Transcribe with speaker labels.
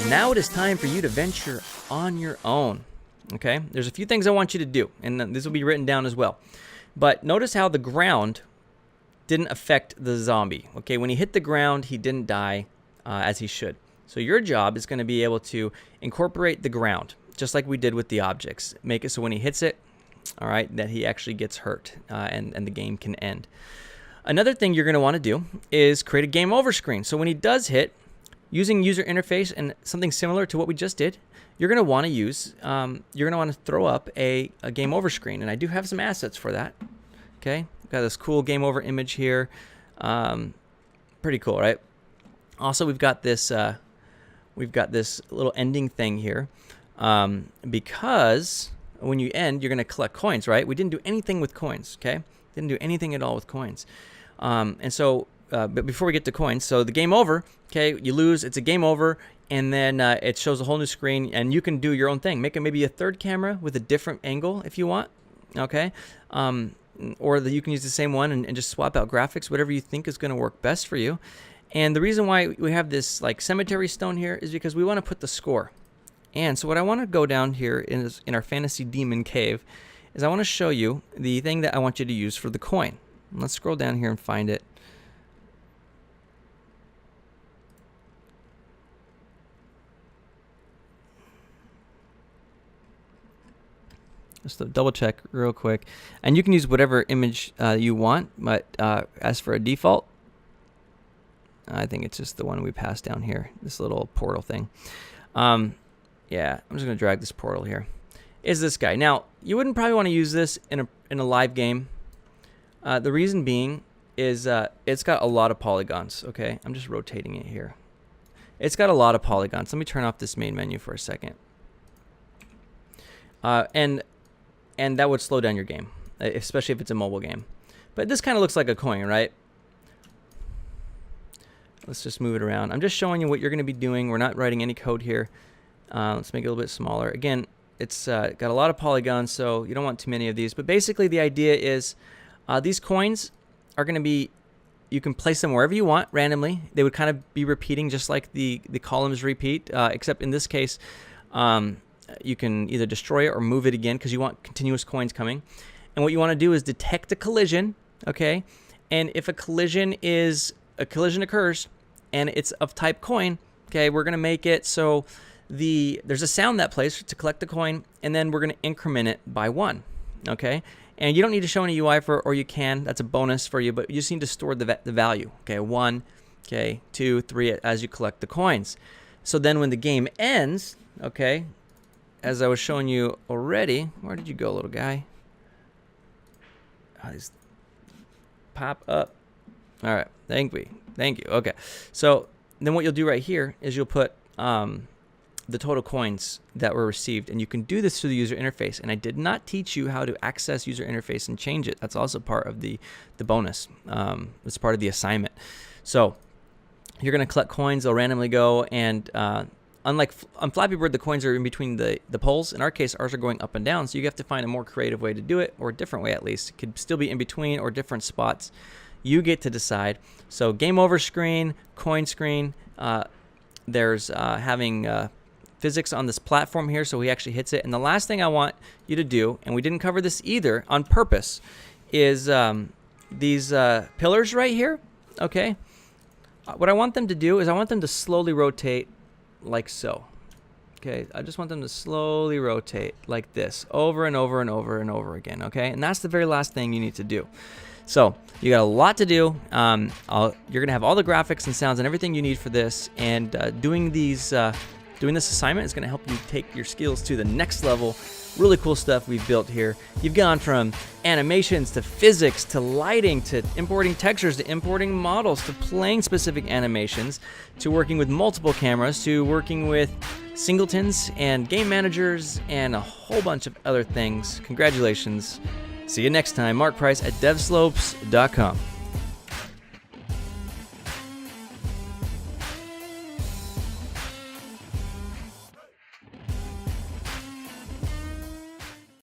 Speaker 1: Now it is time for you to venture on your own. Okay, there's a few things I want you to do, and this will be written down as well. But notice how the ground didn't affect the zombie. Okay, when he hit the ground, he didn't die as he should. So your job is going to be able to incorporate the ground, just like we did with the objects. Make it so when he hits it, all right, that he actually gets hurt and the game can end. Another thing you're going to want to do is create a game over screen. So when he does hit, using user interface and something similar to what we just did, you're going to want to use, you're going to want to throw up a game over screen. And I do have some assets for that. Okay, got this cool game over image here. Pretty cool, right? Also, we've got this little ending thing here because when you end, you're going to collect coins, right? We didn't do anything with coins, okay? Didn't do anything at all with coins. And so, but before we get to coins, so the game over, okay, you lose, it's a game over, and then it shows a whole new screen, and you can do your own thing. Make it maybe a third camera with a different angle if you want, okay? Or you can use the same one and just swap out graphics, whatever you think is going to work best for you. And the reason why we have this like cemetery stone here is because we want to put the score. And so what I want to go down here in our fantasy demon cave is I want to show you the thing that I want you to use for the coin. Let's scroll down here and find it. Just to double check real quick. And you can use whatever image you want, but as for a default, I think it's just the one we passed down here, this little portal thing. Yeah, I'm just going to drag this portal here. Is this guy. Now, you wouldn't probably want to use this in a live game. The reason being is it's got a lot of polygons, okay? I'm just rotating it here. It's got a lot of polygons. Let me turn off this main menu for a second. And that would slow down your game, especially if it's a mobile game. But this kind of looks like a coin, right? Let's just move it around. I'm just showing you what you're going to be doing. We're not writing any code here. Let's make it a little bit smaller. Again, it's got a lot of polygons, so you don't want too many of these. But basically, the idea is these coins are going to be, you can place them wherever you want randomly. They would kind of be repeating just like the columns repeat, except in this case, you can either destroy it or move it again because you want continuous coins coming. And what you want to do is detect a collision, okay? And if a collision occurs and it's of type coin, okay, we're going to make it so there's a sound that plays to collect the coin, and then we're going to increment it by 1, okay? And you don't need to show any UI for it, or you can. That's a bonus for you, but you just need to store the value, okay? 1, okay, 2, 3 as you collect the coins. So then when the game ends, okay, as I was showing you already, where did you go, little guy? Oh, these pop up. All right, thank you. Okay, so then what you'll do right here is you'll put the total coins that were received, and you can do this through the user interface. And I did not teach you how to access user interface and change it. That's also part of the bonus. It's part of the assignment. So you're going to collect coins. They'll randomly go, and unlike on Flappy Bird, the coins are in between the poles. In our case, ours are going up and down, so you have to find a more creative way to do it, or a different way at least. It could still be in between or different spots. You get to decide. So game over screen, coin screen. There's having physics on this platform here, so he actually hits it. And the last thing I want you to do, and we didn't cover this either on purpose, is these pillars right here, okay? What I want them to do is I want them to slowly rotate like so. Okay, I just want them to slowly rotate like this over and over and over and over again, okay? And that's the very last thing you need to do. So you got a lot to do. You're gonna have all the graphics and sounds and everything you need for this, and doing this assignment is gonna help you take your skills to the next level. Really cool stuff we've built here. You've gone from animations to physics to lighting to importing textures to importing models to playing specific animations to working with multiple cameras to working with singletons and game managers and a whole bunch of other things. Congratulations. See you next time. Mark Price at devslopes.com.